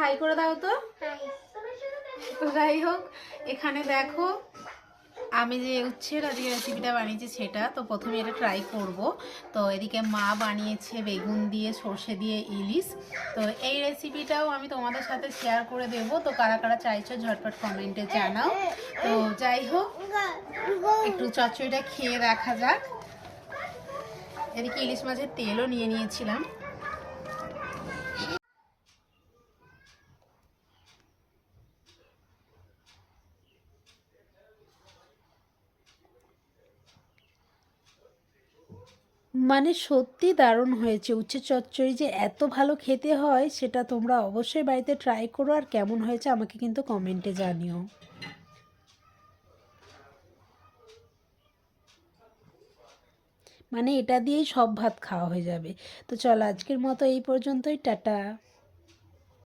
High করে দাও তো। তো যাই হোক, এখানে দেখো আমি যে উচ্ছের আজকে রেসিপিটা বানিয়েছি সেটা তো প্রথমে এটা ট্রাই করব। তো এদিকে মা বানিয়েছে বেগুন দিয়ে সর্ষে দিয়ে ইলিশ। তো এই রেসিপিটাও আমি তোমাদের সাথে শেয়ার করে দেবো। তো কারা কারা চাইছো ঝটপট কমেন্টে জানাও। তো যাই হোক, একটু চচ্চড়িটা খেয়ে দেখা যাক। এদিকে ইলিশ মাছের তেলও নিয়ে নিয়েছিলাম। মানে সত্যি দারুণ হয়েছে। উচ্ছে চচ্চড়ি যে এত ভালো খেতে হয় সেটা তোমরা অবশ্যই বাড়িতে ট্রাই করো, আর কেমন হয়েছে আমাকে কিন্তু কমেন্টে জানিও। মানে এটা দিয়েই সব ভাত খাওয়া হয়ে যাবে। তো চলো আজকের মতো এই পর্যন্তই, টাটা।